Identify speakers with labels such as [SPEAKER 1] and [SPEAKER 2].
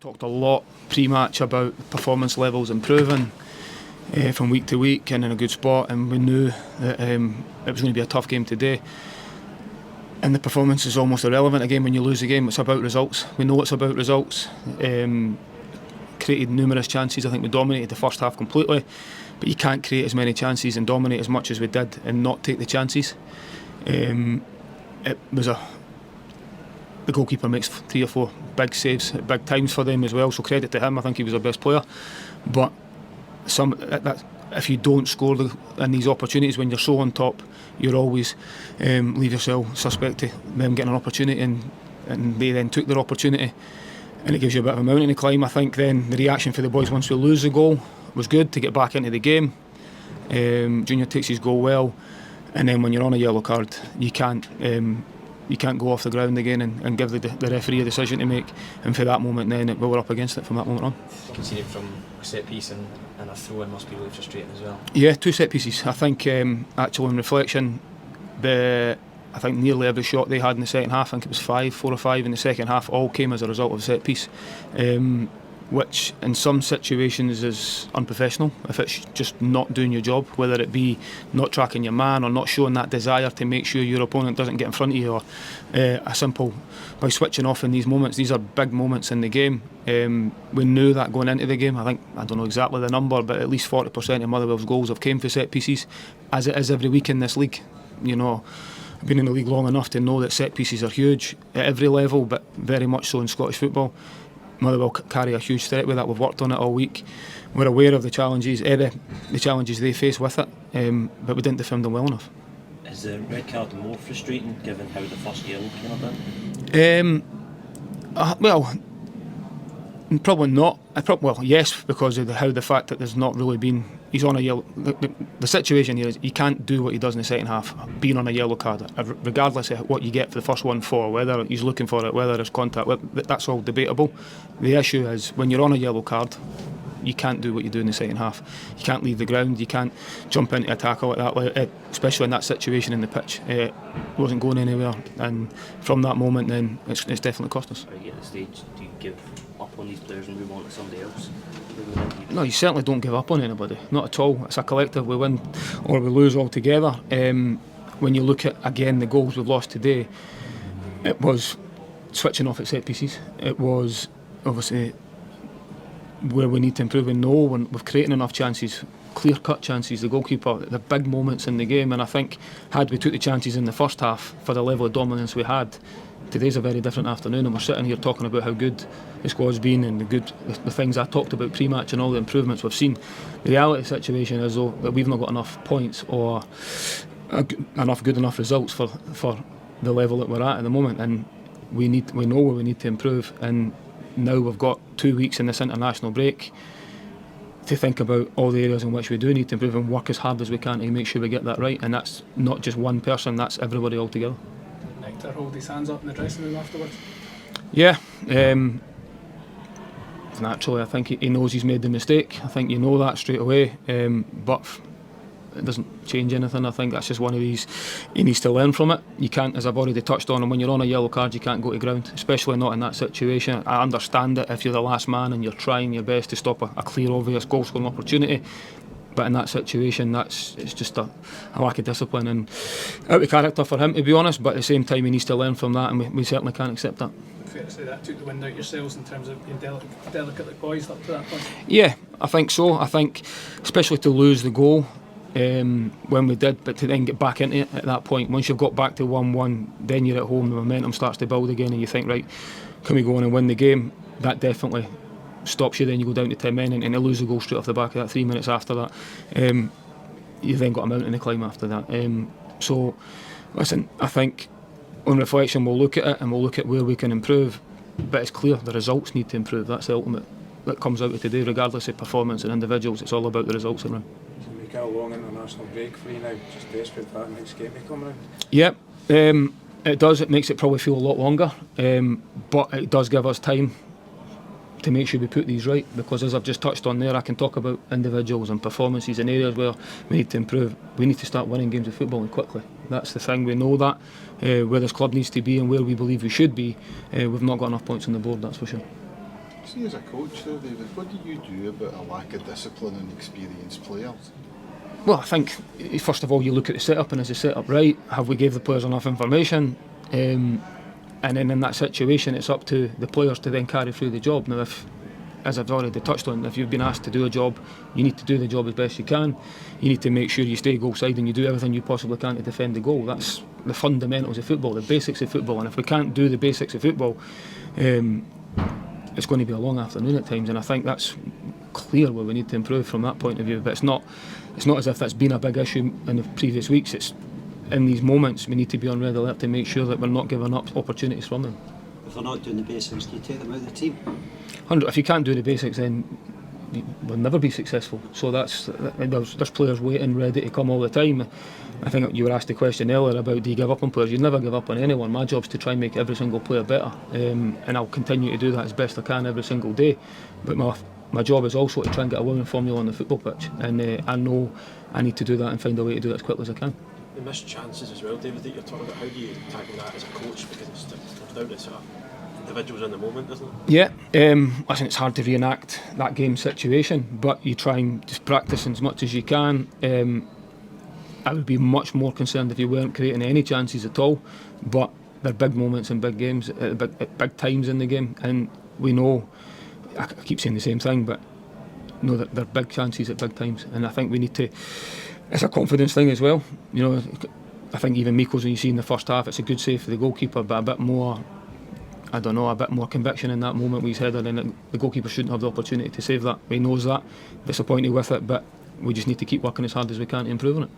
[SPEAKER 1] talked a lot pre-match about performance levels improving from week to week and in a good spot, and we knew that it was going to be a tough game today. And the performance is almost irrelevant again when you lose the game. It's about results. We know it's about results. Created numerous chances. I think we dominated the first half completely, but you can't create as many chances and dominate as much as we did and not take the chances. It was the goalkeeper makes 3 or 4 big saves at big times for them as well, so credit to him. I think he was our best player. But if you don't score in these opportunities when you're so on top, you're always leave yourself suspect to them getting an opportunity, and they then took their opportunity, and it gives you a bit of a mountain to climb. I think then the reaction for the boys once we lose the goal was good to get back into the game. Junior takes his goal well, and then when you're on a yellow card, you can't go off the ground again and give the referee a decision to make. And for that moment, then we were up against it from that moment on.
[SPEAKER 2] Conceded from a set piece and a throw in must be really frustrating as well.
[SPEAKER 1] Yeah, 2 set pieces. I think actually in reflection, I think nearly every shot they had in the second half, I think it was 4 or 5 in the second half, all came as a result of a set piece, which in some situations is unprofessional if it's just not doing your job, whether it be not tracking your man or not showing that desire to make sure your opponent doesn't get in front of you, or a simple by switching off in these moments. These are big moments in the game. We knew that going into the game. I don't know exactly the number, but at least 40% of Motherwell's goals have came for set pieces, as it is every week in this league. You know, I've been in the league long enough to know that set pieces are huge at every level, but very much so in Scottish football. Motherwell carry a huge threat with that. We've worked on it all week. We're aware of the challenges they face with it, but we didn't defend them well enough.
[SPEAKER 3] Is the red card more frustrating given how the first yellow came about?
[SPEAKER 1] Well, probably not. Yes, because of the fact that there's not really been. He's on a yellow. The situation here is he can't do what he does in the second half, being on a yellow card, regardless of what you get for the first one for, whether he's looking for it, whether it's contact. That's all debatable. The issue is when you're on a yellow card, you can't do what you do in the second half. You can't leave the ground. You can't jump into a tackle like that, especially in that situation in the pitch. It wasn't going anywhere, and from that moment, then it's definitely cost us.
[SPEAKER 3] Are you at the stage, do you give up on these players and move on to somebody else?
[SPEAKER 1] No, you certainly don't give up on anybody, not at all. It's a collective. We win or we lose all together. When you look at, again, the goals we've lost today, it was switching off at set pieces. It was obviously where we need to improve. We know we've created enough chances, clear-cut chances, the goalkeeper, the big moments in the game, and I think had we took the chances in the first half for the level of dominance we had, today's a very different afternoon, and we're sitting here talking about how good the squad's been and the things I talked about pre-match and all the improvements we've seen. The reality of the situation is though that we've not got enough points or good enough results for the level that we're at the moment, and we know where we need to improve. And now we've got 2 weeks in this international break to think about all the areas in which we do need to improve and work as hard as we can to make sure we get that right. And that's not just one person, that's everybody all together.
[SPEAKER 4] Nectar hold his hands up in the dressing room afterwards?
[SPEAKER 1] Yeah, naturally I think he knows he's made the mistake. I think you know that straight away, but it doesn't change anything. I think that's just one of these, he needs to learn from it. You can't, as I've already touched on, and when you're on a yellow card you can't go to ground, especially not in that situation. I understand it if you're the last man and you're trying your best to stop a clear obvious goal scoring opportunity, but in that situation it's just a lack of discipline and out of character for him, to be honest. But at the same time he needs to learn from that, and we certainly can't accept that.
[SPEAKER 4] Fair to say that took the wind out yourselves in terms of being delicately poised up to that point?
[SPEAKER 1] Yeah, I think so. I think especially to lose the goal when we did, but to then get back into it at that point, once you've got back to 1-1, then you're at home, the momentum starts to build again and you think, right, can we go on and win the game? That definitely stops you. Then you go down to 10 men and they lose the goal straight off the back of that. 3 minutes after that, you've then got a mountain to climb after that. So listen, I think on reflection we'll look at it and we'll look at where we can improve, but it's clear the results need to improve. That's the ultimate that comes out of today, regardless of performance and individuals. It's all about the results around.
[SPEAKER 5] Got a long international break for you now, just desperate for that next game to come around.
[SPEAKER 1] Yeah, it does. It makes it probably feel a lot longer, but it does give us time to make sure we put these right, because as I've just touched on there, I can talk about individuals and performances in areas where we need to improve. We need to start winning games of football and quickly. That's the thing. We know that where this club needs to be and where we believe we should be, we've not got enough points on the board, that's for sure.
[SPEAKER 6] See, as a coach there, David, what do you do about a lack of discipline in experienced players?
[SPEAKER 1] Well, I think first of all you look at the setup, and is the setup right? Have we gave the players enough information? And then in that situation, it's up to the players to then carry through the job. Now, if, as I've already touched on, if you've been asked to do a job, you need to do the job as best you can. You need to make sure you stay goal side and you do everything you possibly can to defend the goal. That's the fundamentals of football, the basics of football. And if we can't do the basics of football, it's going to be a long afternoon at times. And I think that's clear where we need to improve from that point of view. But it's not as if that's been a big issue in the previous weeks. It's in these moments we need to be on red alert to make sure that we're not giving up opportunities from them.
[SPEAKER 7] If they're not doing the basics, do you take them out of the team?
[SPEAKER 1] If you can't do the basics, then we'll never be successful. So there's players waiting, ready to come all the time. I think you were asked the question earlier about do you give up on players. You never give up on anyone. My job's to try and make every single player better, and I'll continue to do that as best I can every single day. But my job is also to try and get a winning formula on the football pitch, and I know I need to do that and find a way to do it as quickly as I can.
[SPEAKER 3] The missed chances as well, David, that you're talking about, how do you tackle that as a coach? Because it's down to sort of individuals in the moment, isn't it?
[SPEAKER 1] Yeah, listen, it's hard to reenact that game situation, but you try and just practice as much as you can. I would be much more concerned if you weren't creating any chances at all, but they're big moments in big games, at big times in the game, and we know, I keep saying the same thing, but know that they're big chances at big times, and I think we need to, it's a confidence thing as well. You know, I think even Miko's, when you see in the first half, it's a good save for the goalkeeper, but a bit more conviction in that moment with his header, and the goalkeeper shouldn't have the opportunity to save that. He knows that, disappointed with it, but we just need to keep working as hard as we can to improve on it.